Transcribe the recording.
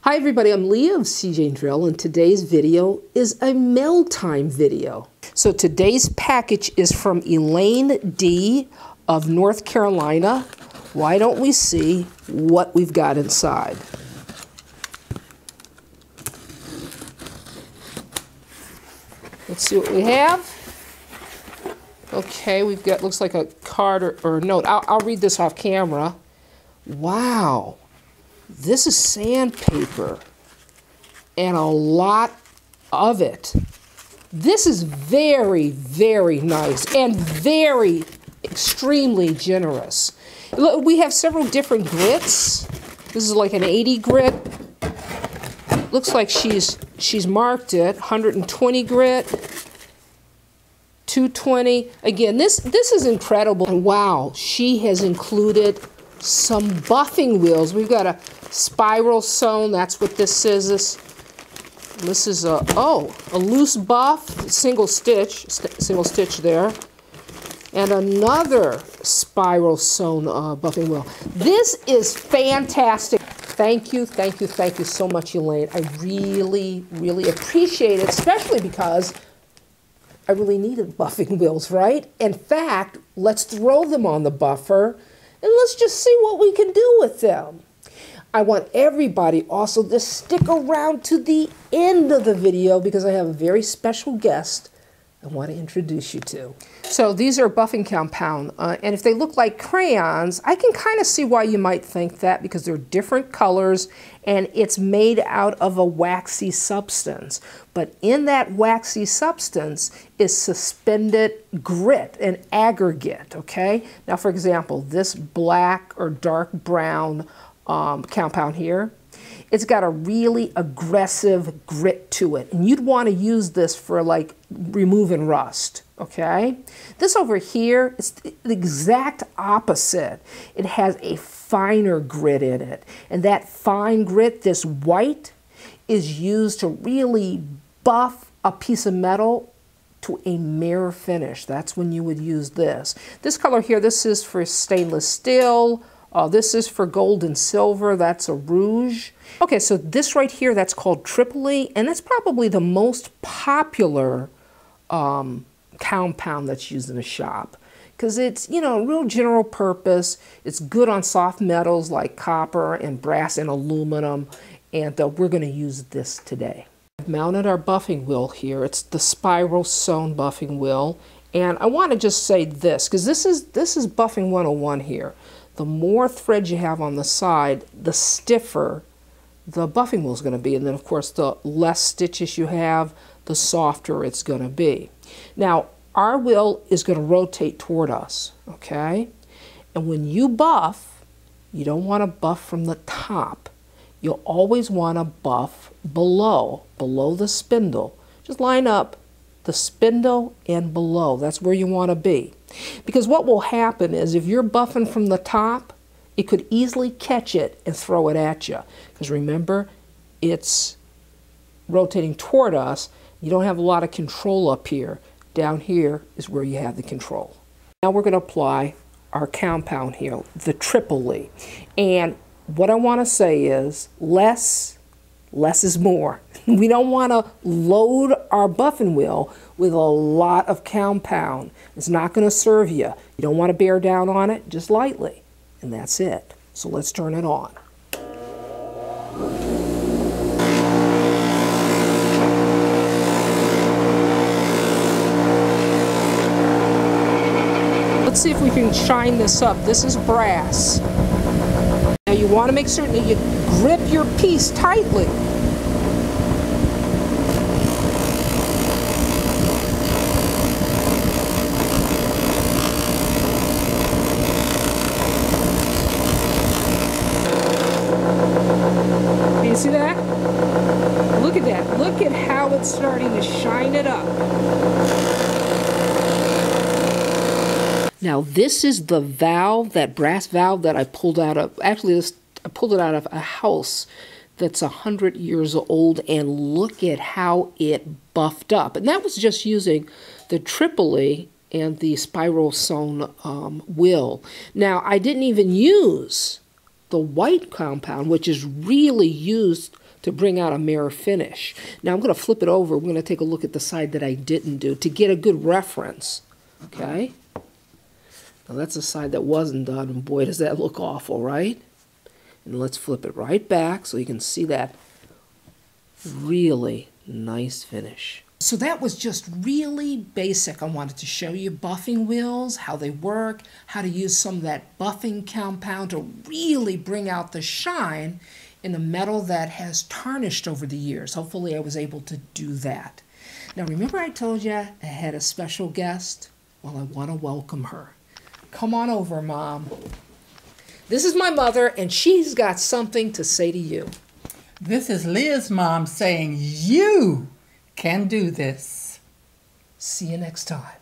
Hi everybody, I'm Leah of seejanedrill, and today's video is a mail time video. So today's package is from Elaine D. of North Carolina. Why don't we see what we've got inside? Let's see what we have. Okay, we've got, looks like a card or a note. I'll read this off camera. Wow. This is sandpaper, and a lot of it. This is very, very nice and very extremely generous. Look, we have several different grits. This is like an 80 grit. Looks like she's marked it. 120 grit, 220. Again, this is incredible. And wow, she has included some buffing wheels. We've got a spiral sewn, that's what this is. This is a loose buff, single stitch there, and another spiral sewn buffing wheel. This is fantastic. Thank you so much, Elaine. I really, really appreciate it, especially because I really needed buffing wheels, right? In fact, let's throw them on the buffer and let's just see what we can do with them. I want everybody also to stick around to the end of the video because I have a very special guest I want to introduce you to. So these are buffing compound, and if they look like crayons, I can kind of see why you might think that because they're different colors and it's made out of a waxy substance. But in that waxy substance is suspended grit, an aggregate, okay? Now, for example, this black or dark brown compound here, it's got a really aggressive grit to it. And you'd want to use this for like removing rust, okay? This over here is the exact opposite. It has a finer grit in it. And that fine grit, this white, is used to really buff a piece of metal to a mirror finish. That's when you would use this. This color here, this is for stainless steel. This is for gold and silver. That's a rouge. Okay, so this right here, that's called Tripoli, and that's probably the most popular compound that's used in a shop because it's, you know, real general purpose. It's good on soft metals like copper and brass and aluminum, and we're going to use this today. I've mounted our buffing wheel here. It's the spiral sewn buffing wheel, and I want to just say this because this is buffing 101 here. The more threads you have on the side, the stiffer the buffing wheel is going to be. And then, of course, the less stitches you have, the softer it's going to be. Now, our wheel is going to rotate toward us, okay? And when you buff, you don't want to buff from the top. You'll always want to buff below the spindle. Just line up the spindle and below. That's where you want to be. Because what will happen is if you're buffing from the top, it could easily catch it and throw it at you. Because remember, it's rotating toward us. You don't have a lot of control up here. Down here is where you have the control. Now we're going to apply our compound here, the Tripoli. And what I want to say is less is more. We don't want to load our buffing wheel with a lot of compound. It's not going to serve you. You don't want to bear down on it, just lightly. And that's it. So let's turn it on. Let's see if we can shine this up. This is brass. Now you want to make certain that you grip your piece tightly. You see that? Look at that. Look at how it's starting to shine it up. Now this is the valve, that brass valve that I pulled out of, actually I pulled it out of a house that's 100 years old, and look at how it buffed up. And that was just using the Tripoli and the spiral sewn wheel. Now I didn't even use the white compound, which is really used to bring out a mirror finish. Now I'm going to flip it over. We're going to take a look at the side that I didn't do to get a good reference. Okay? Now that's the side that wasn't done, and boy, does that look awful, right? And let's flip it right back so you can see that really nice finish. So that was just really basic. I wanted to show you buffing wheels, how they work, how to use some of that buffing compound to really bring out the shine in a metal that has tarnished over the years. Hopefully I was able to do that. Now remember I told you I had a special guest? Well, I want to welcome her. Come on over, Mom. This is my mother, and she's got something to say to you. This is Leah's mom saying you can do this. See you next time.